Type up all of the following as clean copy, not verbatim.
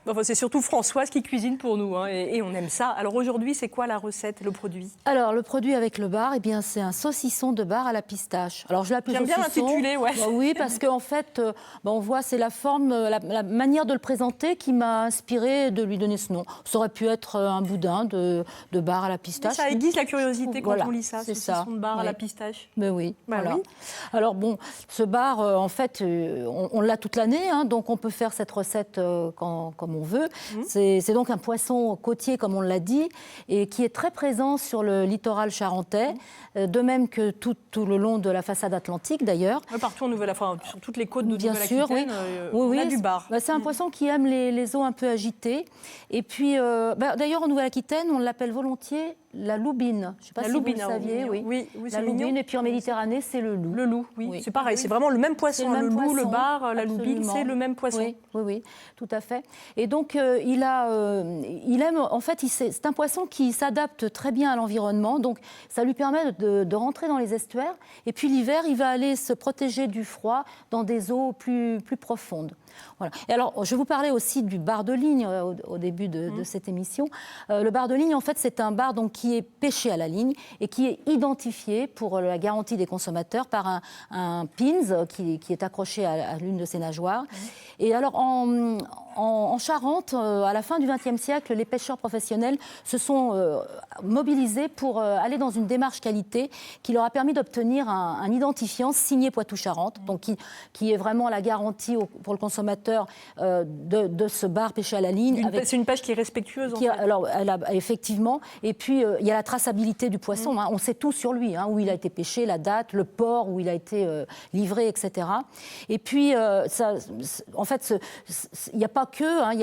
Enfin, c'est surtout Françoise qui cuisine pour nous, hein, et on aime ça. Alors aujourd'hui, c'est quoi la recette, le produit? Alors, le produit avec le bar, eh bien, c'est un saucisson de bar à la pistache. Alors, je l'appelle saucisson. J'aime bien l'intitulé, ouais. Bah, oui, parce qu'en fait, on voit, c'est la forme, la manière de le présenter qui m'a inspiré de lui donner ce nom. Ça aurait pu être un boudin de bar à la pistache. Mais ça aiguise la curiosité quand voilà, on lit ça, saucisson de bar à la pistache. Ben oui, bah voilà. Oui. Alors bon, ce bar, en fait, on l'a toute l'année, hein, donc on peut faire cette recette comme on veut. C'est donc un poisson côtier, comme on l'a dit, et qui est très présent sur le littoral charentais, de même que tout le long de la façade atlantique, d'ailleurs. Partout en Nouvelle-Aquitaine, sur toutes les côtes de Nouvelle-Aquitaine, on a du bar. C'est un poisson qui aime les eaux un peu agitées. Et puis, d'ailleurs, en Nouvelle-Aquitaine, on l'appelle volontiers la loubine. Je ne sais pas si vous le saviez. Oui, la loubine. Et puis en Méditerranée, c'est le loup. Le loup, oui. C'est pareil, c'est vraiment le même poisson. Le loup, le bar, la loubine, c'est le même poisson. Oui, tout à fait. Et donc, il aime, en fait, c'est un poisson qui s'adapte très bien à l'environnement. Donc, ça lui permet de rentrer dans les estuaires. Et puis, l'hiver, il va aller se protéger du froid dans des eaux plus profondes. Voilà. Et alors, je vous parlais aussi du bar de ligne au début de cette émission. Le bar de ligne, en fait, c'est un bar donc, qui est pêché à la ligne et qui est identifié pour la garantie des consommateurs par un pins qui est accroché à l'une de ses nageoires. Et alors, en Charente, à la fin du XXe siècle, les pêcheurs professionnels se sont mobilisés pour aller dans une démarche qualité qui leur a permis d'obtenir un identifiant signé Poitou-Charentes, donc qui est vraiment la garantie pour le consommateur de ce bar pêché à la ligne. C'est une pêche qui est respectueuse, en fait. Alors, effectivement. Et puis, il y a la traçabilité du poisson. Hein. On sait tout sur lui, hein, où il a été pêché, la date, le port où il a été livré, etc. Et puis, en fait, il n'y a pas que... Hein,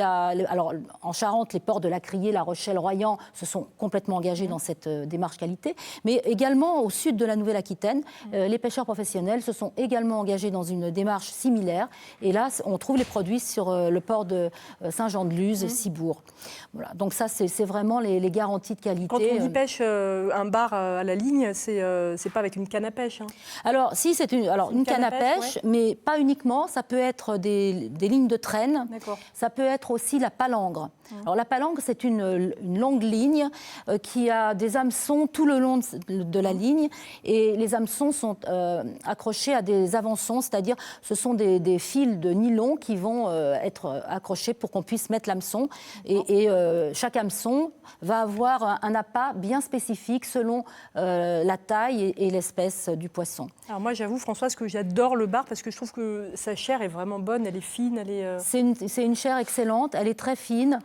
alors, en Charente, les ports de la Criée, La Rochelle, Royan se sont complètement engagés dans cette démarche qualité. Mais également, au sud de la Nouvelle-Aquitaine, les pêcheurs professionnels se sont également engagés dans une démarche similaire. Et là, on trouve les produits sur le port de Saint-Jean-de-Luz, Cibourg. Voilà. Donc ça, c'est vraiment les garanties de qualité. Quand on dit pêche, un bar à la ligne, c'est pas avec une canne à pêche. Hein. Alors, si, c'est une canne à pêche, mais pas uniquement. Ça peut être des lignes de traîne. Ça peut être aussi la palangre. Alors, la palangre, c'est une longue ligne qui a des hameçons tout le long de la ligne. Et les hameçons sont accrochés à des avançons, c'est-à-dire ce sont des fils de nylon qui vont être accrochés pour qu'on puisse mettre l'hameçon. Et chaque hameçon va avoir un appât bien spécifique selon la taille et l'espèce du poisson. Alors moi, j'avoue, Françoise, que j'adore le bar parce que je trouve que sa chair est vraiment bonne, elle est fine, elle est... C'est une chair excellente, elle est très fine.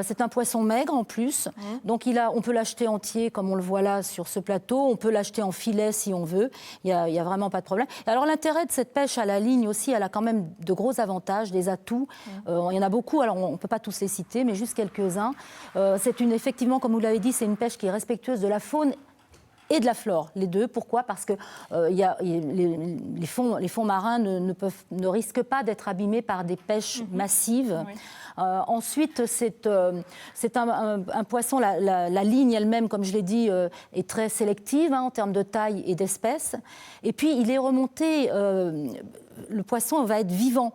C'est un poisson maigre en plus. Donc on peut l'acheter entier comme on le voit là sur ce plateau. On peut l'acheter en filet si on veut. Il y a vraiment pas de problème. Alors l'intérêt de cette pêche à la ligne aussi, elle a quand même de gros avantages, des atouts. Il y en a beaucoup, alors on ne peut pas tous les citer, mais juste quelques-uns. Effectivement, comme vous l'avez dit, c'est une pêche qui est respectueuse de la faune et de la flore, les deux. Pourquoi ? Parce que les fonds marins ne risquent pas d'être abîmés par des pêches massives. Ensuite, c'est un poisson, la ligne elle-même, comme je l'ai dit, est très sélective en termes de taille et d'espèce. Et puis, il est remonté... le poisson va être vivant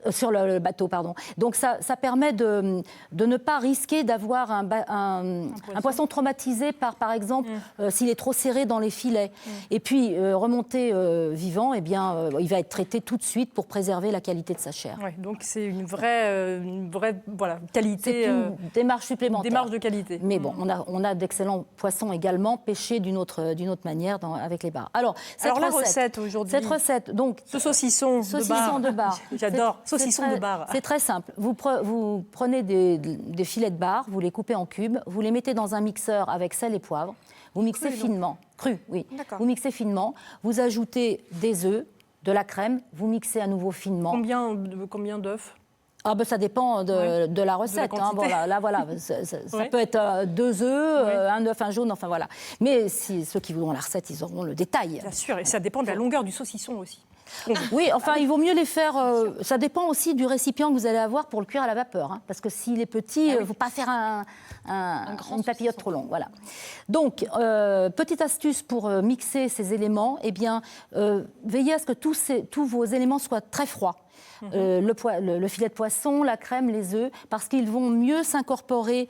sur le bateau, pardon. Donc ça permet de ne pas risquer d'avoir un poisson traumatisé par exemple, s'il est trop serré dans les filets. Et puis remonter vivant, eh bien, il va être traité tout de suite pour préserver la qualité de sa chair. Ouais, donc c'est une vraie qualité. C'est une démarche supplémentaire. Démarche de qualité. Mais bon, on a d'excellents poissons également pêchés d'une autre manière avec les bars. Alors la recette aujourd'hui. Cette recette, donc. Ce saucisson de bar. J'adore, saucisson de bar. C'est très simple. Vous prenez des filets de bar, vous les coupez en cubes, vous les mettez dans un mixeur avec sel et poivre, vous mixez finement. Cru, oui. Vous mixez finement, vous ajoutez des œufs, de la crème, vous mixez à nouveau finement. Combien d'œufs ? Ça dépend de la recette. Ça peut être 2 œufs, un œuf, un jaune, enfin voilà. Mais ceux qui voudront la recette, ils auront le détail. Bien sûr, et ça dépend de la longueur du saucisson aussi. Oui, enfin, il vaut mieux les faire... ça dépend aussi du récipient que vous allez avoir pour le cuire à la vapeur. Hein, parce que s'il est petit, il ne faut pas faire une papillote trop longue. Voilà. Donc, petite astuce pour mixer ces éléments, veillez à ce que tous vos éléments soient très froids. le filet de poisson, la crème, les œufs, parce qu'ils vont mieux s'incorporer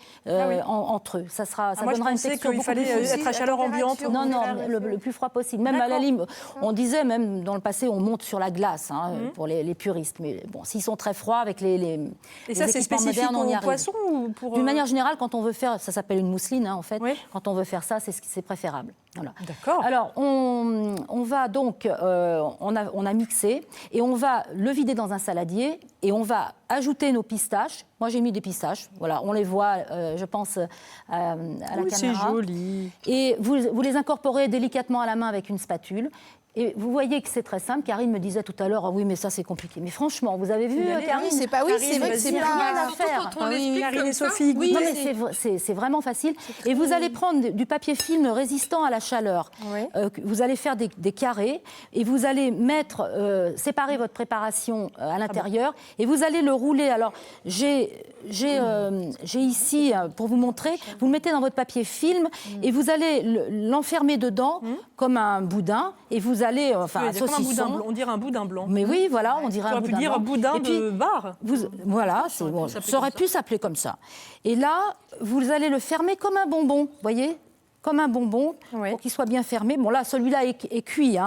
entre eux. Ça donnera une texture beaucoup plus qu'il fallait être à chaleur ambiante. Non, le plus froid possible. Même à la limite, on disait même dans le passé, on monte sur la glace pour les puristes. Mais bon, s'ils sont très froids avec les Et ça, c'est spécifique aux poissons ou pour... D'une manière générale, quand on veut faire, ça s'appelle une mousseline en fait. Oui. Quand on veut faire ça, c'est préférable. Voilà. D'accord. Alors, on va donc, on a mixé et on va le vider dans un saladier et on va ajouter nos pistaches. Moi, j'ai mis des pistaches. Voilà, on les voit, je pense, à la caméra. C'est joli. Et vous les incorporez délicatement à la main avec une spatule. Et vous voyez que c'est très simple. Karine me disait tout à l'heure, oui, mais ça c'est compliqué. Mais franchement, vous avez vu, Karine, c'est pas, oui, c'est vrai que c'est rien à faire. Karine et Sophie, oui, non, mais c'est vraiment facile. Et vous allez prendre du papier film résistant à la chaleur. Vous allez faire des carrés et vous allez séparer votre préparation à l'intérieur et vous allez le rouler. Alors, j'ai ici, pour vous montrer, vous le mettez dans votre papier film et vous allez l'enfermer dedans comme un boudin et vous allez, enfin, un saucisson. On dirait un boudin blanc. Mais oui, voilà, on dirait un boudin blanc. Tu aurais pu dire boudin de bar. Voilà, ça aurait pu s'appeler comme ça. Et là, vous allez le fermer comme un bonbon, vous voyez ? Comme un bonbon, pour qu'il soit bien fermé. Bon, là, celui-là est cuit,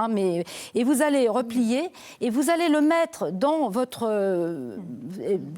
et vous allez replier, et vous allez le mettre dans votre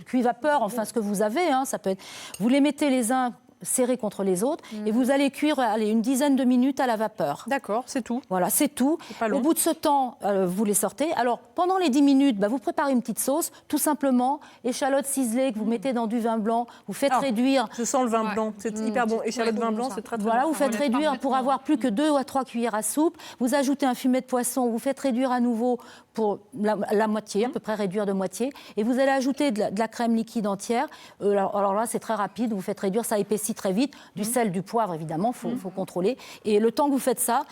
cuit-vapeur, enfin, ce que vous avez, ça peut être... Vous les mettez les uns serrés contre les autres, et vous allez cuire une dizaine de minutes à la vapeur. D'accord, c'est tout. Voilà, c'est tout. Au bout de ce temps, vous les sortez. Alors, pendant les 10 minutes, vous préparez une petite sauce, tout simplement, échalotes ciselées que vous mettez dans du vin blanc, vous faites réduire... Je sens le vin blanc, c'est hyper bon. Échalotes de vin blanc, c'est très, très bon. Voilà, vous faites réduire pour avoir plus que 2 à 3 cuillères à soupe. Vous ajoutez un fumet de poisson, vous faites réduire à nouveau pour la moitié, à peu près réduire de moitié. Et vous allez ajouter de la crème liquide entière. Alors là, c'est très rapide, vous faites réduire, ça épaissit très vite. Du sel, du poivre, évidemment, il faut contrôler. Et le temps que vous faites ça,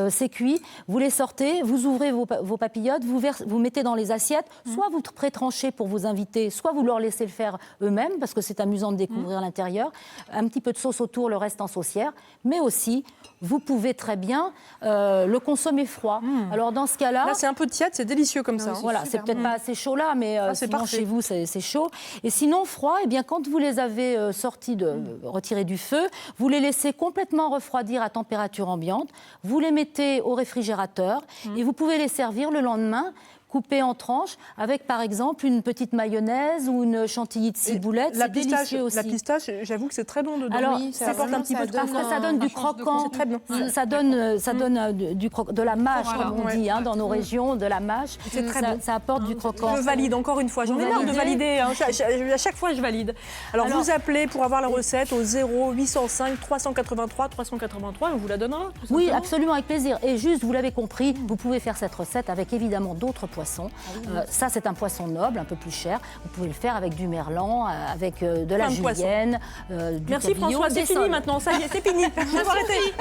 c'est cuit. Vous les sortez, vous ouvrez vos papillotes, vous mettez dans les assiettes. Soit vous pré-tranchez pour vos invités, soit vous leur laissez le faire eux-mêmes, parce que c'est amusant de découvrir l'intérieur. Un petit peu de sauce autour, le reste en saucière. Mais aussi, vous pouvez très bien le consommer froid. Alors dans ce cas-là... Là, c'est un peu tiède, c'est délicieux comme ça. Voilà, c'est peut-être pas assez chaud là, mais sinon, chez vous, c'est chaud. Et sinon, froid, eh bien, quand vous les avez sortis, retirés du feu, vous les laissez complètement refroidir à température ambiante, vous les mettez au réfrigérateur et vous pouvez les servir le lendemain coupés en tranches, avec par exemple une petite mayonnaise ou une chantilly de ciboulette. C'est délicieux aussi. La pistache, j'avoue que c'est très bon dedans. Alors, ça apporte un petit peu de parce que ça donne du croquant. C'est très bon. Ça donne de la mâche, comme on dit, dans nos régions, de la mâche. C'est très bon. Ça apporte du croquant. Je valide encore une fois. J'en ai marre de valider. À chaque fois, je valide. Alors, vous appelez pour avoir la recette au 0805 383 383 et on vous la donnera. Oui, absolument, avec plaisir. Et juste, vous l'avez compris, vous pouvez faire cette recette avec évidemment d'autres poissons. Ça, c'est un poisson noble, un peu plus cher. Vous pouvez le faire avec du merlan, avec de la julienne, du Merci cabillaud, François, c'est fini maintenant. Ça y est, c'est fini. Je vais arrêter.